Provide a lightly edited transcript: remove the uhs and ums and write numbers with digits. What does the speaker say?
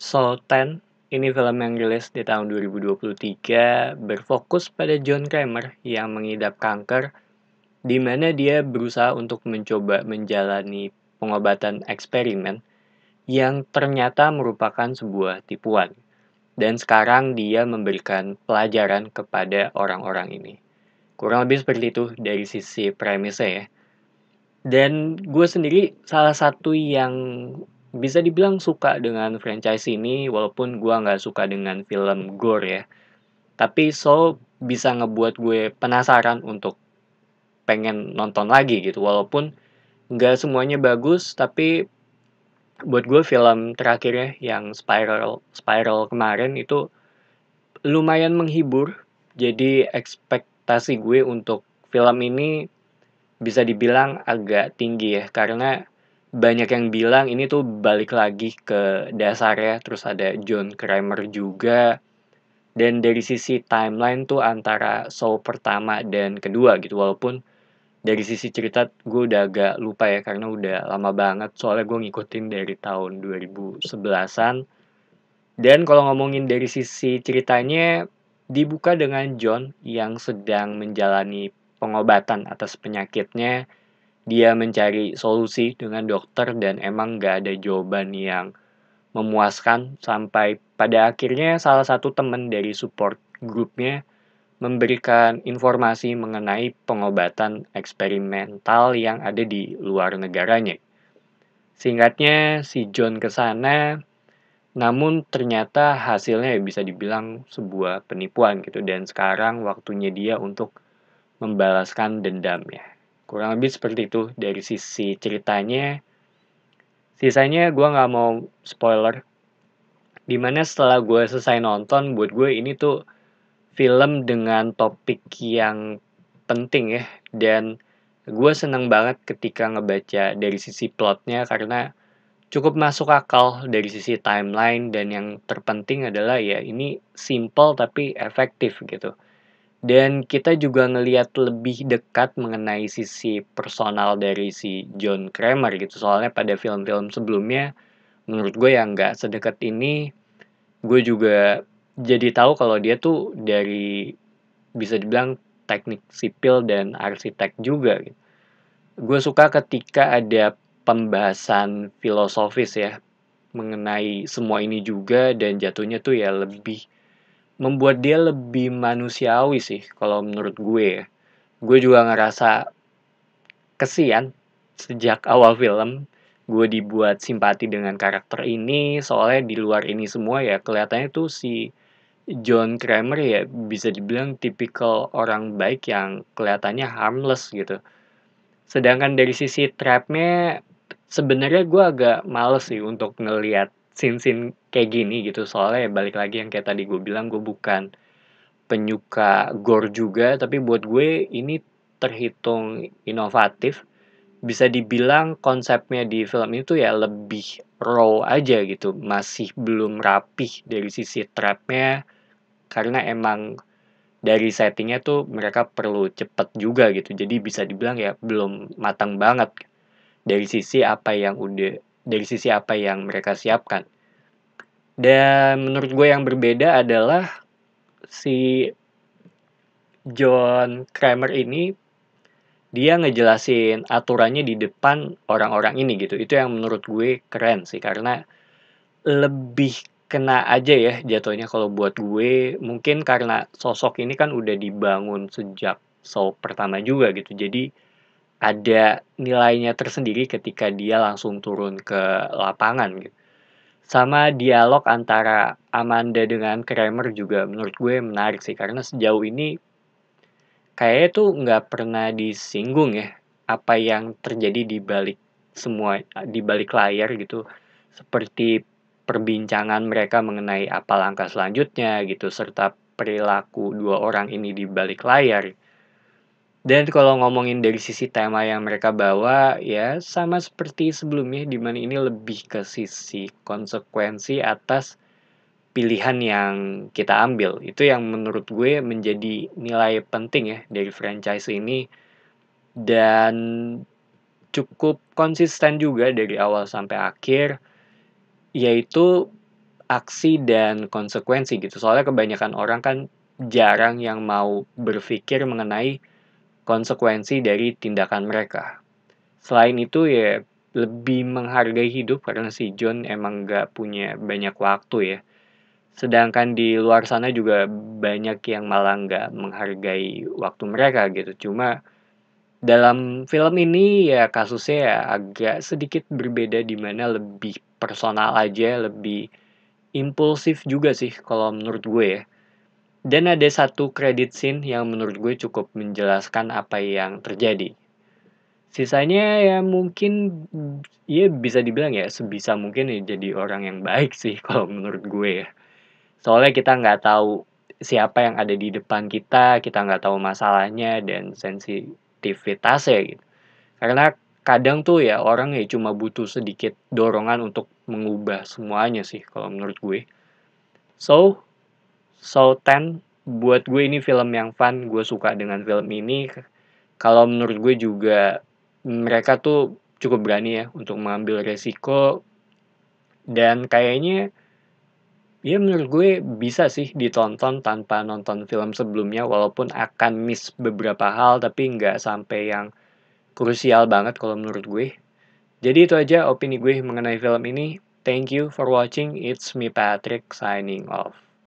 Soul 10, ini film yang rilis di tahun 2023, berfokus pada John Kramer yang mengidap kanker, di mana dia berusaha untuk mencoba menjalani pengobatan eksperimen yang ternyata merupakan sebuah tipuan. Dan sekarang dia memberikan pelajaran kepada orang-orang ini. Kurang lebih seperti itu dari sisi premisnya ya. Dan gue sendiri salah satu yang bisa dibilang suka dengan franchise ini, walaupun gue nggak suka dengan film gore ya. Tapi Soul bisa ngebuat gue penasaran untuk pengen nonton lagi gitu. Walaupun nggak semuanya bagus, tapi buat gue film terakhirnya yang Spiral kemarin itu lumayan menghibur. Jadi ekspektasi gue untuk film ini bisa dibilang agak tinggi ya, karena banyak yang bilang ini tuh balik lagi ke dasarnya, terus ada John Kramer juga, dan dari sisi timeline tuh antara Saw pertama dan kedua gitu, walaupun dari sisi cerita gue udah agak lupa ya, karena udah lama banget, soalnya gue ngikutin dari tahun 2011-an. Dan kalau ngomongin dari sisi ceritanya, dibuka dengan John yang sedang menjalani pengobatan atas penyakitnya. Dia mencari solusi dengan dokter dan emang nggak ada jawaban yang memuaskan sampai pada akhirnya salah satu teman dari support grupnya memberikan informasi mengenai pengobatan eksperimental yang ada di luar negaranya. Singkatnya, si John ke sana, namun ternyata hasilnya ya bisa dibilang sebuah penipuan gitu, dan sekarang waktunya dia untuk membalaskan dendamnya. Kurang lebih seperti itu dari sisi ceritanya. Sisanya gue nggak mau spoiler. Dimana setelah gue selesai nonton, buat gue ini tuh film dengan topik yang penting ya. Dan gue seneng banget ketika ngebaca dari sisi plotnya karena cukup masuk akal dari sisi timeline, dan yang terpenting adalah ya ini simple tapi efektif gitu. Dan kita juga ngelihat lebih dekat mengenai sisi personal dari si John Kramer gitu. Soalnya pada film-film sebelumnya, menurut gue yang nggak sedekat ini, gue juga jadi tahu kalau dia tuh dari bisa dibilang teknik sipil dan arsitek juga gitu. Gue suka ketika ada pembahasan filosofis ya mengenai semua ini juga, dan jatuhnya tuh ya lebih membuat dia lebih manusiawi sih kalau menurut gue ya. Gue juga ngerasa kesian sejak awal film gue dibuat simpati dengan karakter ini, soalnya di luar ini semua ya kelihatannya tuh si John Kramer ya bisa dibilang tipikal orang baik yang kelihatannya harmless gitu. Sedangkan dari sisi trapnya sebenarnya gue agak males sih untuk ngelihat scene-scene kayak gini gitu, soalnya ya balik lagi yang kayak tadi gue bilang, gue bukan penyuka gore juga, tapi buat gue ini terhitung inovatif. Bisa dibilang konsepnya di film itu ya lebih raw aja gitu, masih belum rapih dari sisi trapnya, karena emang dari settingnya tuh mereka perlu cepet juga gitu, jadi bisa dibilang ya belum matang banget dari sisi apa yang mereka siapkan. Dan menurut gue yang berbeda adalah si John Kramer ini dia ngejelasin aturannya di depan orang-orang ini gitu. Itu yang menurut gue keren sih, karena lebih kena aja ya jatuhnya kalau buat gue. Mungkin karena sosok ini kan udah dibangun sejak show pertama juga gitu. Jadi ada nilainya tersendiri ketika dia langsung turun ke lapangan gitu. Sama dialog antara Amanda dengan Kramer juga menurut gue menarik sih, karena sejauh ini kayaknya tuh nggak pernah disinggung ya, apa yang terjadi di balik layar gitu. Seperti perbincangan mereka mengenai apa langkah selanjutnya gitu, serta perilaku dua orang ini di balik layar. Dan kalau ngomongin dari sisi tema yang mereka bawa, ya sama seperti sebelumnya, di mana ini lebih ke sisi konsekuensi atas pilihan yang kita ambil. Itu yang menurut gue menjadi nilai penting ya dari franchise ini, dan cukup konsisten juga dari awal sampai akhir, yaitu aksi dan konsekuensi gitu. Soalnya kebanyakan orang kan jarang yang mau berpikir mengenai konsekuensi dari tindakan mereka. Selain itu ya lebih menghargai hidup karena si John emang nggak punya banyak waktu ya. Sedangkan di luar sana juga banyak yang malah nggak menghargai waktu mereka gitu. Cuma dalam film ini ya kasusnya ya agak sedikit berbeda di mana lebih personal aja, lebih impulsif juga sih kalau menurut gue ya. Dan ada satu credit scene yang menurut gue cukup menjelaskan apa yang terjadi. Sisanya ya mungkin ya bisa dibilang ya sebisa mungkin ya jadi orang yang baik sih kalau menurut gue ya. Soalnya kita nggak tahu siapa yang ada di depan kita nggak tahu masalahnya dan sensitivitasnya gitu. Karena kadang tuh ya orang ya cuma butuh sedikit dorongan untuk mengubah semuanya sih kalau menurut gue. So, So 10 buat gue ini film yang fun, gue suka dengan film ini. Kalau menurut gue juga mereka tuh cukup berani ya untuk mengambil resiko dan kayaknya ya menurut gue bisa sih ditonton tanpa nonton film sebelumnya walaupun akan miss beberapa hal tapi nggak sampai yang krusial banget kalau menurut gue. Jadi itu aja opini gue mengenai film ini. Thank you for watching. It's me Patrick signing off.